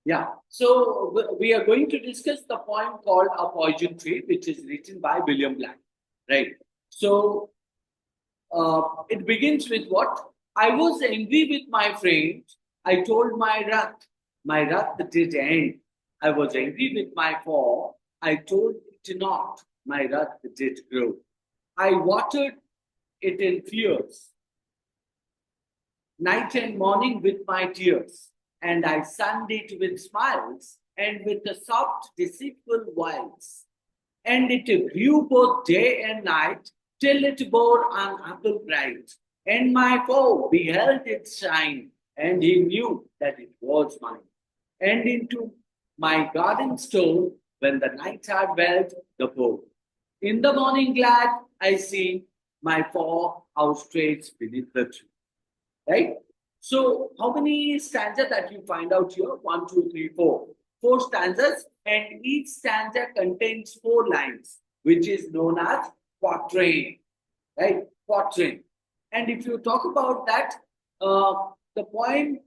Yeah. So we are going to discuss the poem called A Poison Tree, which is written by William Black. Right. So it begins with what? I was angry with my friend. I told my wrath did end. I was angry with my foe. I told it not. My wrath did grow. I watered it in tears, night and morning with my tears, and I sunned it with smiles and with the soft, deceitful wiles. And it grew both day and night till it bore an apple bright. And my foe beheld it shine, and he knew that it was mine. And into my garden stole when the night had welled the bow. In the morning glad I see my foe outstretched beneath the tree. Right? So, how many stanzas that you find out here? One, two, three, four. Four stanzas, and each stanza contains four lines, which is known as quatrain. Right? Quatrain. And if you talk about that, the poem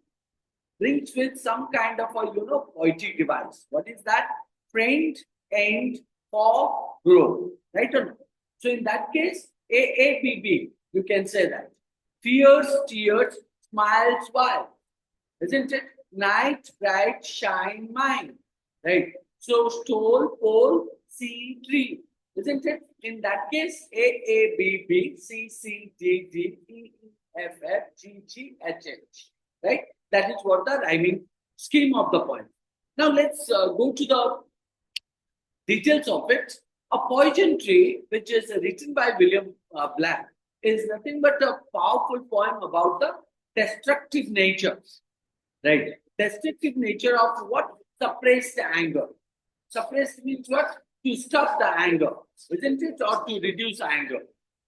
brings with some kind of a poetic device. What is that? Friend, end, for, grow. Right or no? So in that case, AABB, you can say that. Fears, tears, smiles, smile. Isn't it? Night, bright, shine, mine. Right? So stole, pole, sea, tree. Isn't it? In that case, AABB, CCDD, EFFGGHH. Right? That is what the rhyming scheme of the poem. Now let's go to the details of it. A Poison Tree, which is written by William Black, is nothing but a powerful poem about the destructive nature, right? Destructive nature of what? Suppressed anger. Suppressed means what? To stop the anger, isn't it? Or to reduce anger.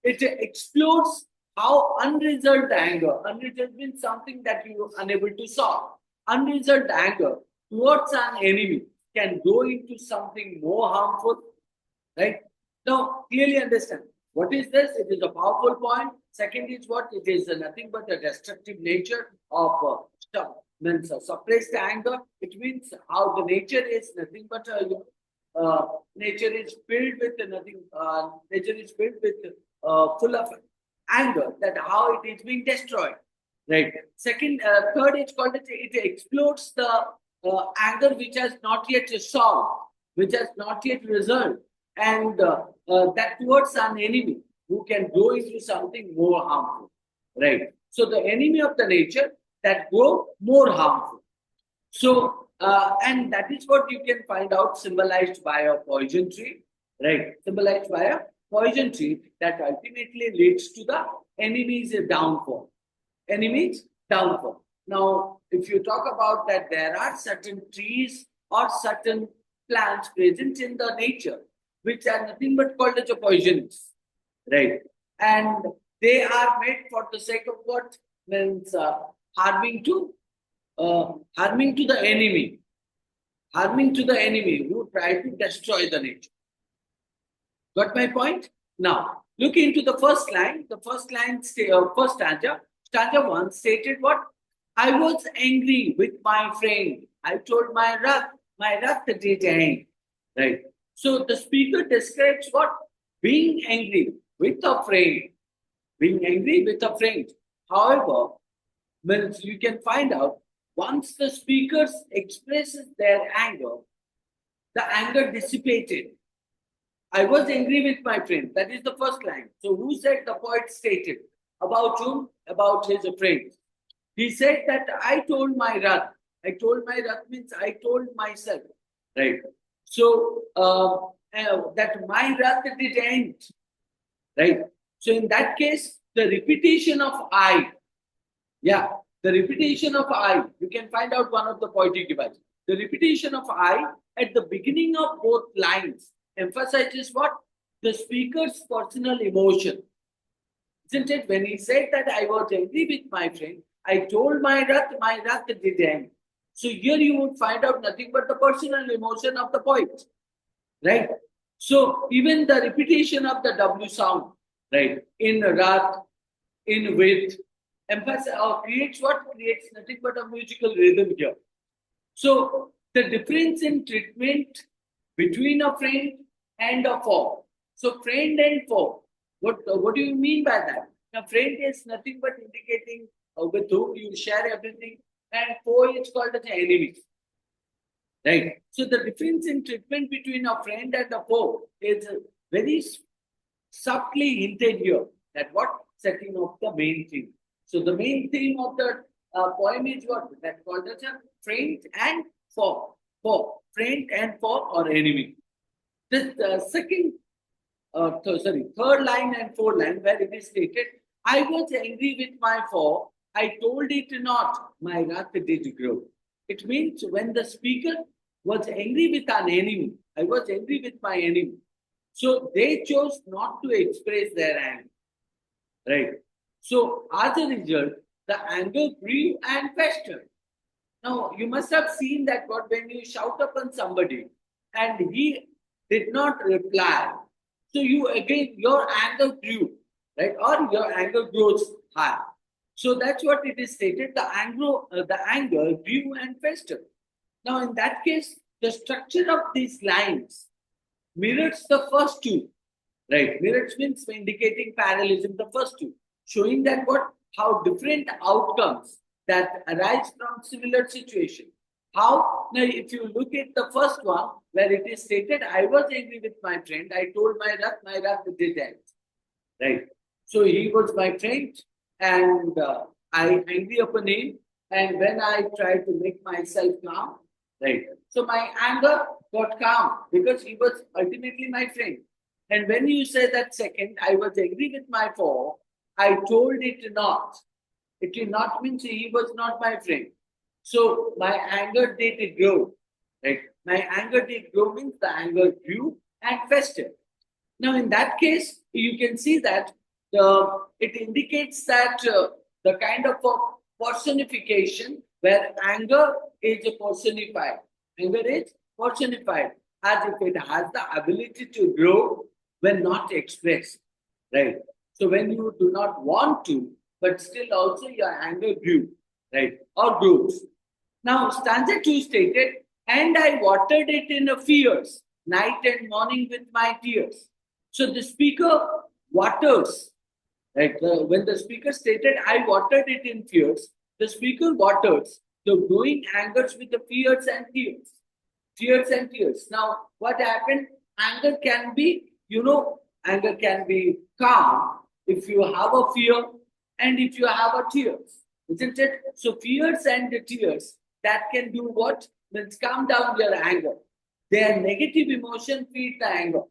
It explores how unresolved anger, unresolved means something that you are unable to solve. Unresolved anger towards an enemy can go into something more harmful, right? Now, clearly understand. What is this? It is a powerful point. Second is what? It is nothing but a destructive nature of stuff. Means suppressed anger. It means how the nature is nothing but nature is filled with nothing. Nature is filled with full of anger. That how it is being destroyed. Right. Second, third is called it explodes the anger which has not yet solved, which has not yet resolved, and that towards an enemy who can go into something more harmful, right? So the enemy of the nature that go more harmful. So and that is what you can find out symbolized by a poison tree, right? Symbolized by a poison tree that ultimately leads to the enemy's downfall. Enemy's downfall. Now, if you talk about that, there are certain trees or certain plants present in the nature which are nothing but called as a poisonous, right? And they are made for the sake of what? Means harming to the enemy, harming to the enemy who try to destroy the nature. Got my point? Now, look into the first line. The first line, first stanza, stanza 1 stated what? I was angry with my friend. I told my wrath did end. Right. So the speaker describes what? Being angry with a friend. Being angry with a friend. However, means you can find out once the speaker expresses their anger, the anger dissipated. I was angry with my friend. That is the first line. So who said? The poet stated. About whom? About his friend. He said that I told my wrath. I told my wrath means I told myself. Right. So that my wrath did end. Right. So in that case, the repetition of I. Yeah. The repetition of I. You can find out one of the poetic devices. The repetition of I at the beginning of both lines emphasizes what? The speaker's personal emotion. Isn't it? When he said that I was angry with my friend, I told my wrath did end. So here you would find out nothing but the personal emotion of the poet. Right? So even the repetition of the W sound, right? In wrath, in with, emphasize or creates what? Creates nothing but a musical rhythm here. So The difference in treatment between a friend and a foe. So friend and foe. What do you mean by that? A friend is nothing but indicating with whom you share everything, and foe is called as an enemy. Right. So the difference in treatment between a friend and a foe is very subtly hinted here. That what setting of the main theme. So the main theme of the poem is what that called as a friend and foe. Foe, friend and foe or enemy. The second, third line and fourth line where it is stated, I was angry with my foe. I told it not. My wrath did grow. It means when the speaker was angry with an enemy, I was angry with my enemy. So they chose not to express their anger. Right. So as a result, the anger grew and festered. Now you must have seen that what when you shout upon somebody and he did not reply, so you again your anger grew, right? Or your anger grows high. So that's what it is stated. The anger grew and festered. Now in that case, the structure of these lines mirrors the first two. Right. Mirrors means indicating parallelism, the first two, showing that what how different outcomes that arise from similar situation. How now if you look at the first one where it is stated, I was angry with my friend, I told my wrath did end. Right. So he was my friend and I angry upon him. And when I tried to make myself calm, right. So my anger got calm because he was ultimately my friend. And when you say that second, I was angry with my foe, I told it not. It did not mean he was not my friend. So my anger did grow. Right? My anger did grow means the anger grew and festered. Now, in that case, you can see that it indicates that the kind of a personification where anger is personified. Anger is personified as if it has the ability to grow when not expressed. Right. So when you do not want to, but still also your anger grew, right? Or grows. Now, stanza 2 stated, and I watered it in a fears, night and morning with my tears. So the speaker waters, right? When the speaker stated, I watered it in fears, the speaker waters the growing angers with the fears and tears. Fears and tears. Now, what happened? Anger can be, anger can be calm if you have a fear and if you have a tears. Isn't it? So fears and the tears that can do what? Means calm down your anger. Their negative emotion feed the anger.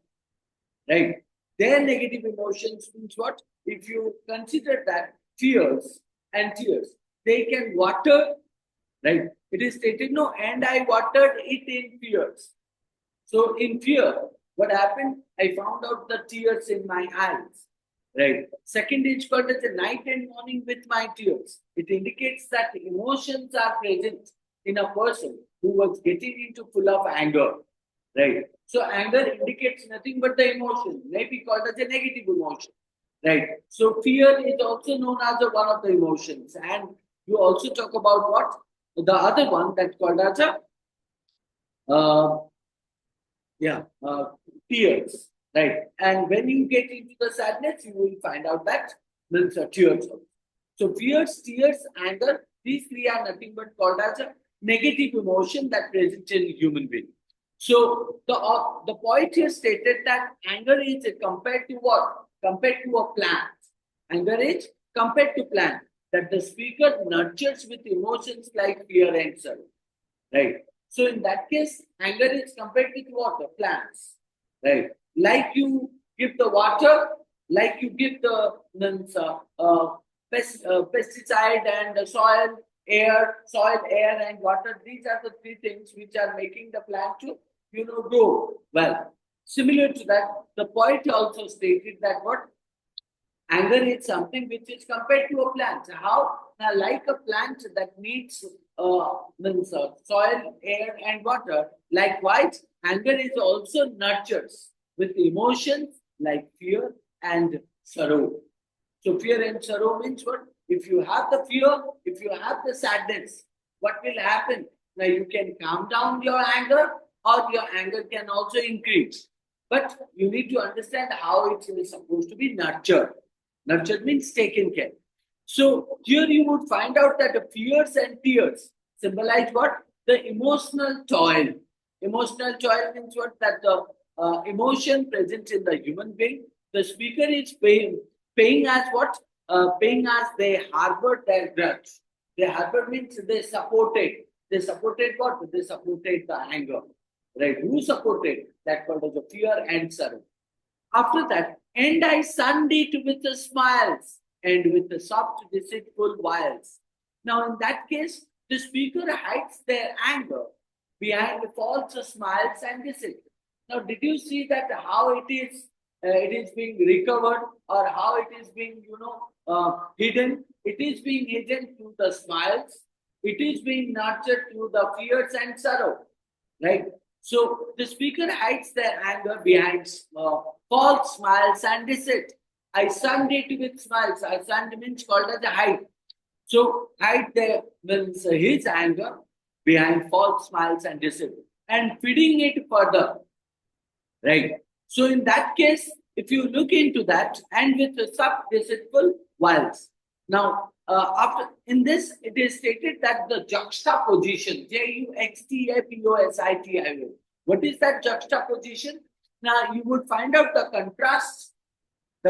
Right? Their negative emotions means what? If you consider that fears and tears, they can water, right? It is stated, no, and I watered it in fears. So in fear, what happened? I found out the tears in my eyes. Right. Second is called as a night and morning with my tears. It indicates that emotions are present in a person who was getting into full of anger. Right. So anger indicates nothing but the emotion, maybe called as a negative emotion. Right. So fear is also known as one of the emotions. And you also talk about what? The other one that's called as a tears, right? And when you get into the sadness, you will find out that there's tears. So fears, tears, anger, these three are nothing but called as a negative emotion that present in human being. So the poet here stated that anger is compared to what? Compared to a plant. Anger is compared to plant that the speaker nurtures with emotions like fear and sorrow, right? So in that case, anger is compared with water, plants, right? Like you give the water, like you give the pesticide and the soil, air and water. These are the three things which are making the plant to, grow well. Similar to that, the poet also stated that what anger is something which is compared to a plant. How? Now, like a plant that needs soil, air, and water, likewise, anger is also nurtures with emotions like fear and sorrow. So, fear and sorrow means what? If you have the fear, if you have the sadness, what will happen? Now you can calm down your anger, or your anger can also increase. But you need to understand how it is supposed to be nurtured. Nurtured means taken care. So here you would find out that the fears and tears symbolize what? The emotional toil. Emotional toil means what? That the emotion present in the human being. The speaker is paying as what? Paying as they harbored their grudge. They harbored means they supported. They supported what? They supported the anger. Right? Who supported? That called as the fear and sorrow. After that, and I sunned it with the smiles and with the soft, deceitful wiles. Now, in that case, the speaker hides their anger behind false smiles and deceit. Now, did you see that how it is being recovered, or how it is being, hidden? It is being hidden through the smiles. It is being nurtured through the fears and sorrow, right? So the speaker hides their anger behind false smiles and deceit. I sunned it with smiles. I sunned means called as a hide. So hide there means his anger behind false smiles and deceit, and feeding it further. Right. So in that case, if you look into that, and with the sub deceitful wiles. Now, after in this, it is stated that the juxtaposition, juxtaposition. What is that juxtaposition? Now you would find out the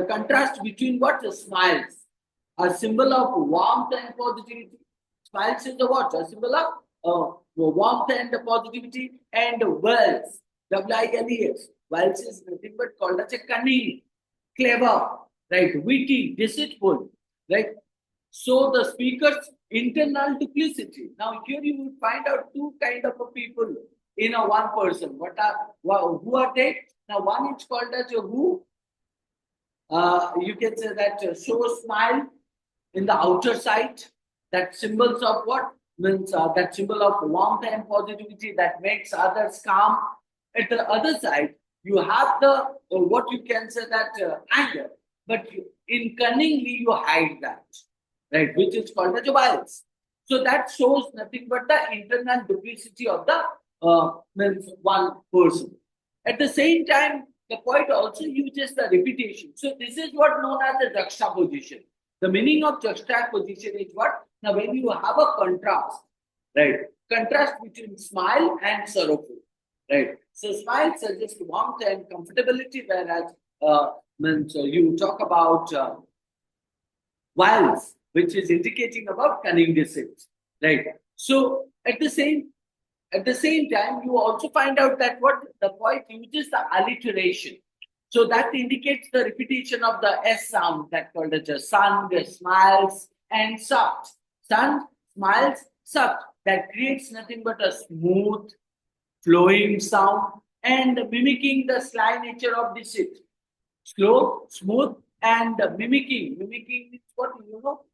contrast between what? The smiles, a symbol of warmth and positivity. Smiles is the what? A symbol of warmth and positivity, and words, WILES. Wiles is nothing but called as a cunning, clever, right? Witty, deceitful, right? So the speaker's internal duplicity. Now here you will find out two kind of a people in a one person. Who are they? Now one is called as a who. You can say that show smile in the outer side. That symbols of what? Means that symbol of warmth and positivity that makes others calm. At the other side, you have the what you can say that anger, but in cunningly you hide that, right? Which is called as violence. So that shows nothing but the internal duplicity of the means one person. At the same time, the poet also uses the repetition. So this is what known as the juxtaposition. The meaning of juxtaposition is what? Now, when you have a contrast, right? Contrast between smile and sorrowful, right? So smile suggests warmth and comfortability, whereas means you talk about violence, which is indicating about cunning deceit, right? So at the same time, you also find out that what the poet uses the alliteration. So that indicates the repetition of the S sound, that called as the sun, the smiles, and soft. Sun, smiles, soft. That creates nothing but a smooth, flowing sound, and mimicking the sly nature of deceit. Slow, smooth, and mimicking. Mimicking is what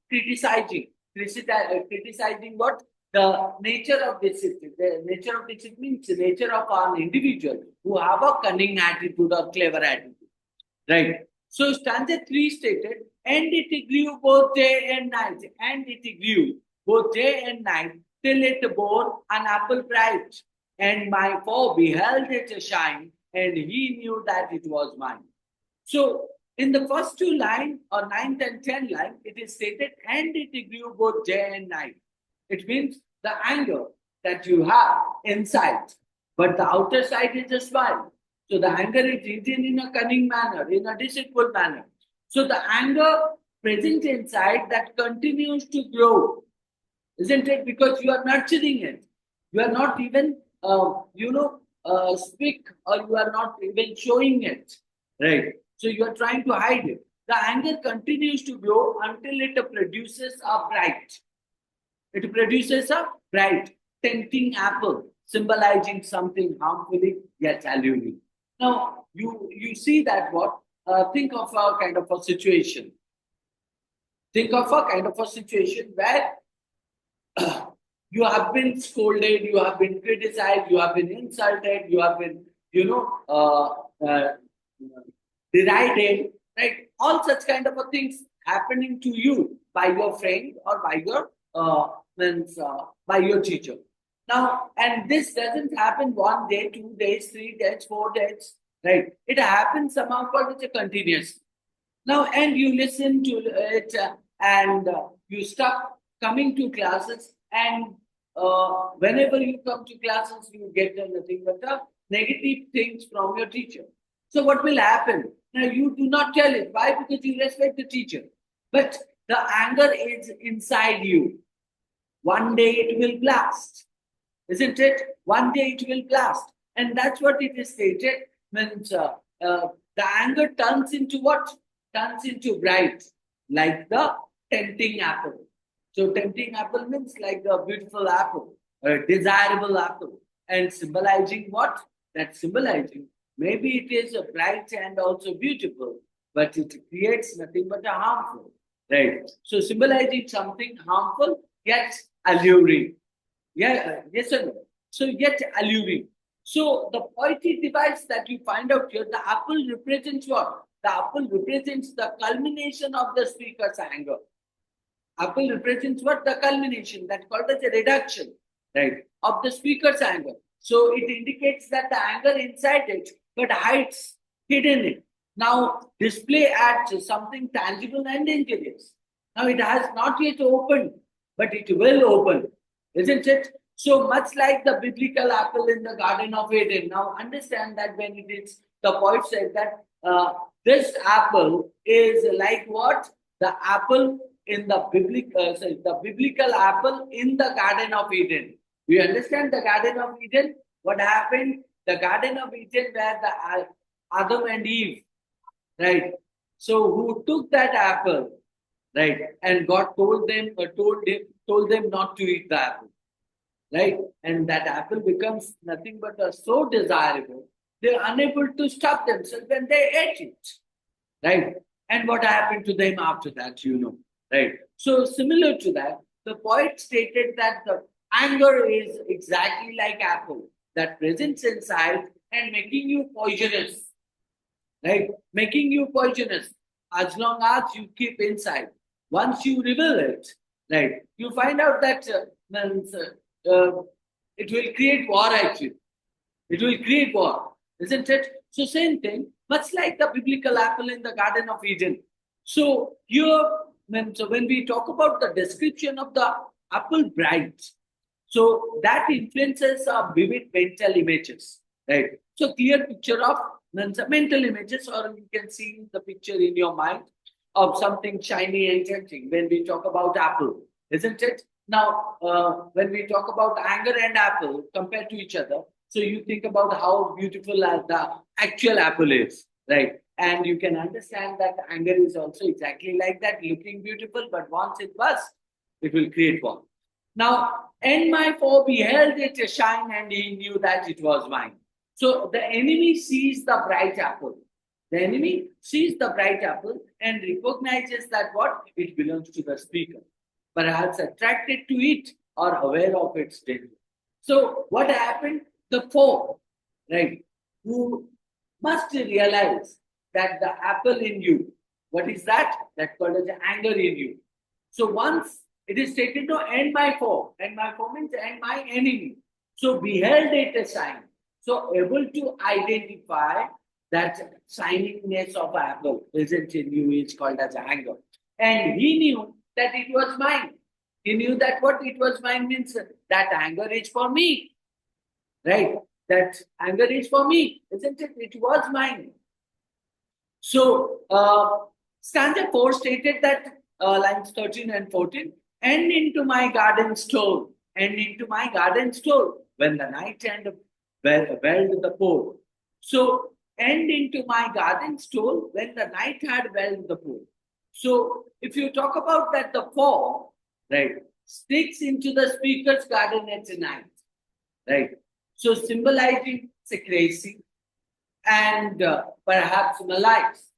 criticizing. Criticizing what? The nature of deceit. The nature of deceit means the nature of an individual who have a cunning attitude or clever attitude. Right. So stanza 3 stated, and it grew both day and night, and it grew both day and night, till it bore an apple bright. And my foe beheld it shine, and he knew that it was mine. So in the first two lines, or 9th and 10th line, it is stated, and it grew both day and night. It means the anger that you have inside, but the outer side is a smile. So the anger is hidden in a cunning manner, in a deceitful manner. So the anger present inside that continues to grow, isn't it? Because you are nurturing it. You are not even, speak, or you are not even showing it, right? So you are trying to hide it. The anger continues to grow until it produces a bright. It produces a bright, tempting apple, symbolizing something harmfully yet alluring. Now, you see that what? Think of a kind of a situation. Think of a kind of a situation where you have been scolded, you have been criticized, you have been insulted, you have been, derided, right? All such kind of a things happening to you by your friend or by your by your teacher. Now, and this doesn't happen 1 day, 2 days, 3 days, 4 days, right? It happens somehow called it's a continuous. Now, and you listen to it and you stop coming to classes, and whenever you come to classes, you get nothing but negative things from your teacher. So, what will happen? Now, you do not tell it. Why? Because you respect the teacher. But the anger is inside you. One day it will blast, isn't it? One day it will blast. And that's what it is stated. Means the anger turns into what? Turns into bright, like the tempting apple. So tempting apple means like a beautiful apple, a desirable apple. And symbolizing what? That symbolizing. Maybe it is a bright and also beautiful, but it creates nothing but a harmful. Right. So symbolizing something harmful yet alluring. Yeah, yes or no? So yet alluring. So the poetic device that you find out here, the apple represents what? The apple represents the culmination of the speaker's anger. Apple represents what? The culmination, that called as a reduction, right, of the speaker's anger. So it indicates that the anger inside it, but hides, hidden it. Now display adds something tangible and injurious. Now it has not yet opened, but it will open, isn't it? So much like the biblical apple in the Garden of Eden. Now understand that when it is, the poet said that this apple is like what? The apple in the biblical apple in the Garden of Eden. You understand the Garden of Eden? What happened? The Garden of Eden where the Adam and Eve, right? So who took that apple, right? And God told them not to eat the apple, right? And that apple becomes nothing but so desirable, they're unable to stop themselves when they ate it, right? And what happened to them after that, right? So similar to that, the poet stated that the anger is exactly like apple that presents inside and making you poisonous, right? Making you poisonous as long as you keep inside. Once you reveal it, right, you find out that it will create war actually. It will create war, isn't it? So same thing, much like the biblical apple in the Garden of Eden. So here, when we talk about the description of the apple bright, so that influences our vivid mental images, right? So clear picture of mental images, or you can see the picture in your mind of something shiny and tempting when we talk about apple, isn't it? Now, when we talk about anger and apple compared to each other, so you think about how beautiful the actual apple is, right? And you can understand that anger is also exactly like that, looking beautiful, but once it busts, it will create war. Now, and my foe beheld it shine, and he knew that it was mine. So the enemy sees the bright apple. The enemy sees the bright apple and recognizes that what? It belongs to the speaker, perhaps attracted to it or aware of its danger. So what happened? The foe, right, who must realize that the apple in you, what is that? That called as anger in you. So once it is stated to end my foe, and my foe means end my enemy. So beheld it a sign. So able to identify that shininess of apple present in you is called as anger. And he knew that it was mine. He knew that what it was mine means that anger is for me. Right? That anger is for me, isn't it? It was mine. So stanza 4 stated that lines 13 and 14, and into my garden stole, and into my garden stole, when the night and welled the pool. So, and into my garden stole, when the night had welled the pool. So, if you talk about that, the foe, right, sticks into the speaker's garden at night, right? So, symbolizing secrecy and perhaps malice.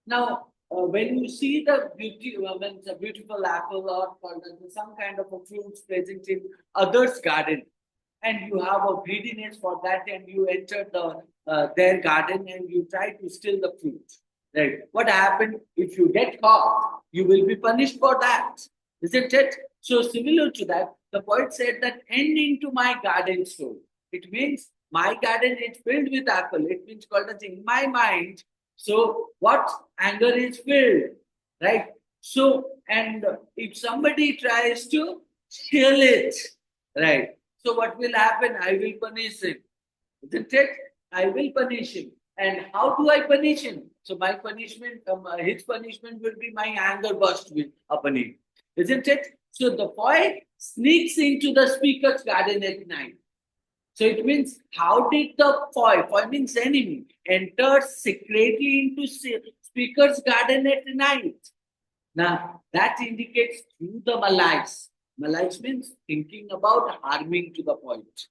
Now, when you see the when it's a beautiful apple or some kind of a fruits present in others' garden, and you have a greediness for that, and you enter their garden and you try to steal the fruit, right? What happened? If you get caught, you will be punished for that, isn't it? So similar to that, the poet said that end into my garden soul. It means my garden is filled with apple. It means called as in my mind. So what anger is filled, right? So and if somebody tries to kill it, right? So what will happen? I will punish him. Isn't it? I will punish him. And how do I punish him? So my punishment, his punishment will be my anger burst with upon him. Isn't it? So the poet sneaks into the speaker's garden at night. So it means how did the poet means enemy, enter secretly into speaker's garden at night? Now that indicates through the malice. Malice means thinking about harming to the point.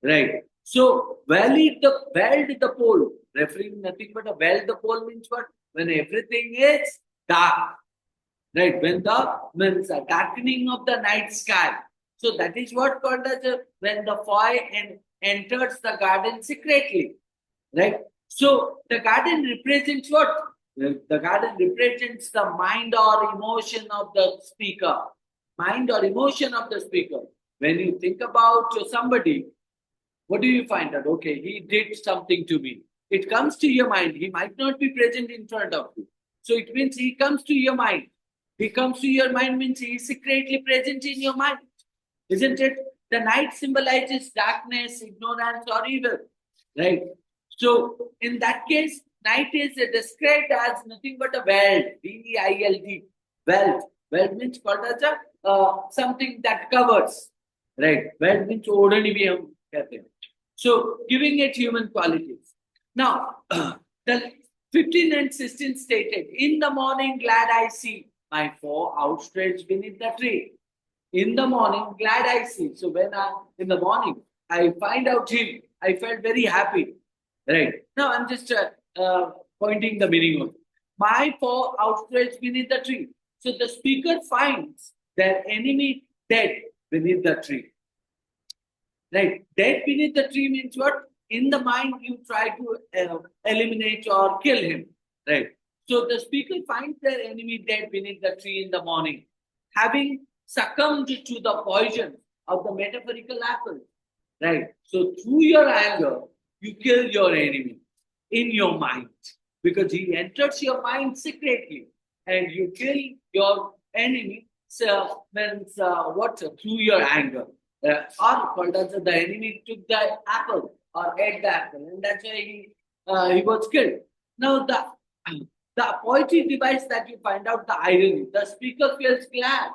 Right. So weld the pole, referring nothing but a weld the pole means what? When everything is dark. Right. When the means a darkening of the night sky. So that is what called as when the fire enters the garden secretly. Right. So the garden represents what? The garden represents the mind or emotion of the speaker. Mind or emotion of the speaker. When you think about somebody, what do you find out? Okay, he did something to me. It comes to your mind. He might not be present in front of you. So it means he comes to your mind. He comes to your mind means he is secretly present in your mind. Isn't it? The night symbolizes darkness, ignorance, or evil. Right? So in that case, night is described as nothing but a world. W-E-I-L-D. World. World means called as something that covers. Right? World means odani bhi hum kehte hain. So giving it human qualities. Now, the 15 and 16 stated, in the morning glad I see my foe outstretched beneath the tree. In the morning, glad I see. So when in the morning, I find out him, I felt very happy. Right. Now I'm just pointing the meaning of it. My foe outstretched beneath the tree. So the speaker finds their enemy dead beneath the tree. Right. Dead beneath the tree means what? In the mind, you try to eliminate or kill him. Right. So the speaker finds their enemy dead beneath the tree in the morning, having succumbed to the poison of the metaphorical apple. Right. So through your anger, you kill your enemy in your mind because he enters your mind secretly and you kill your enemy. So means what? Through your anger. Or called as the enemy took the apple or ate the apple, and that's why he was killed. Now the poetic device that you find out the irony. The speaker feels glad,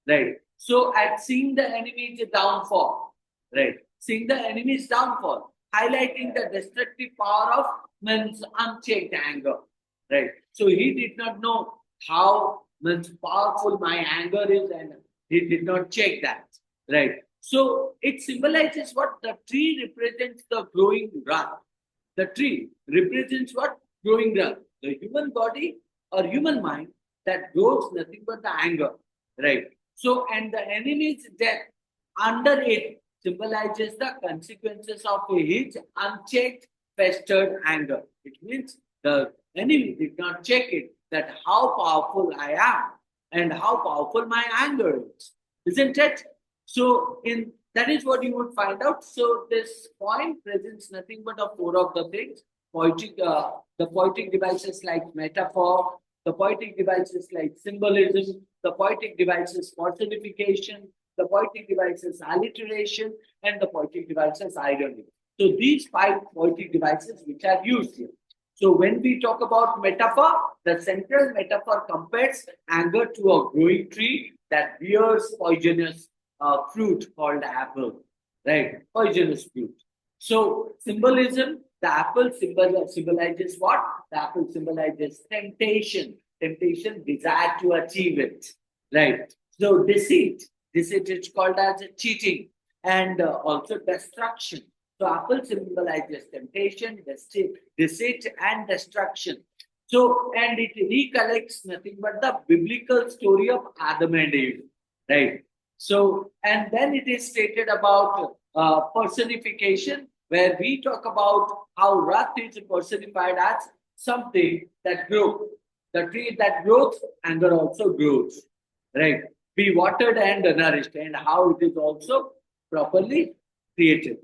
right? So at seeing the enemy's downfall, right? Seeing the enemy's downfall, highlighting the destructive power of man's unchecked anger, right? So he did not know how man's powerful my anger is, and he did not check that, right? So it symbolizes what? The tree represents the growing wrath. The tree represents what? Growing wrath. The human body or human mind that grows nothing but the anger, right? So, and the enemy's death under it symbolizes the consequences of his unchecked, festered anger. It means the enemy did not check it, that how powerful I am and how powerful my anger is. Isn't it? So in that is what you would find out. So this point presents nothing but a four of the things. The poetic devices like metaphor, the poetic devices like symbolism, the poetic devices personification, the poetic devices alliteration, and the poetic devices irony. So these five poetic devices which are used here. So when we talk about metaphor, the central metaphor compares anger to a growing tree that bears poisonous fruit called apple, right? Poisonous fruit. So symbolism, the apple symbolizes what? The apple symbolizes temptation, desire to achieve it, right? So deceit is called as cheating, and also destruction. So apple symbolizes temptation, deceit, and destruction. So, and it recollects nothing but the biblical story of Adam and Eve, right? So, and then it is stated about personification, where we talk about how wrath is personified as something that grows. The tree that grows, anger also grows, right? be watered and nourished, and how it is also properly created.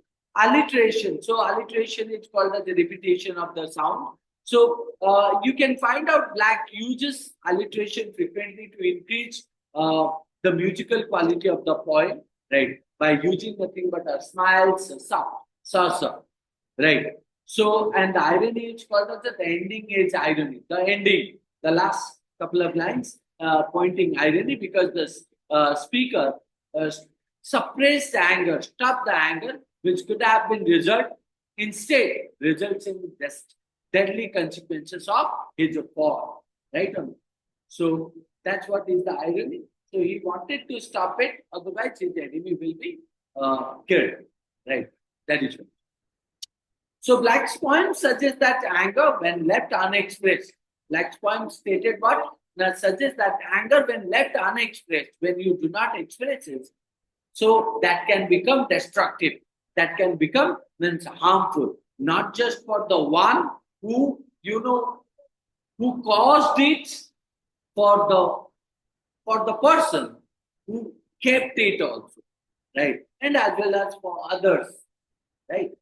Alliteration. So alliteration is called as the repetition of the sound. So you can find out Black uses alliteration frequently to increase the musical quality of the poem, right? By using nothing but a smile, sa, right? So, and the irony is called as the ending is irony. The ending, the last couple of lines pointing irony, because the speaker uh, suppressed the anger, stopped the anger, which could have been result, instead results in the deadly consequences of his fall, right? So that's what is the irony. So he wanted to stop it, otherwise his enemy will be killed, right? That is what. So Black's poem suggests that anger, when left unexpressed, Black's poem stated what? That suggests that anger, when left unexpressed, when you do not express it, so that can become destructive. That can become means harmful, not just for the one who who caused it, for the person who kept it also, right? And as well as for others, right?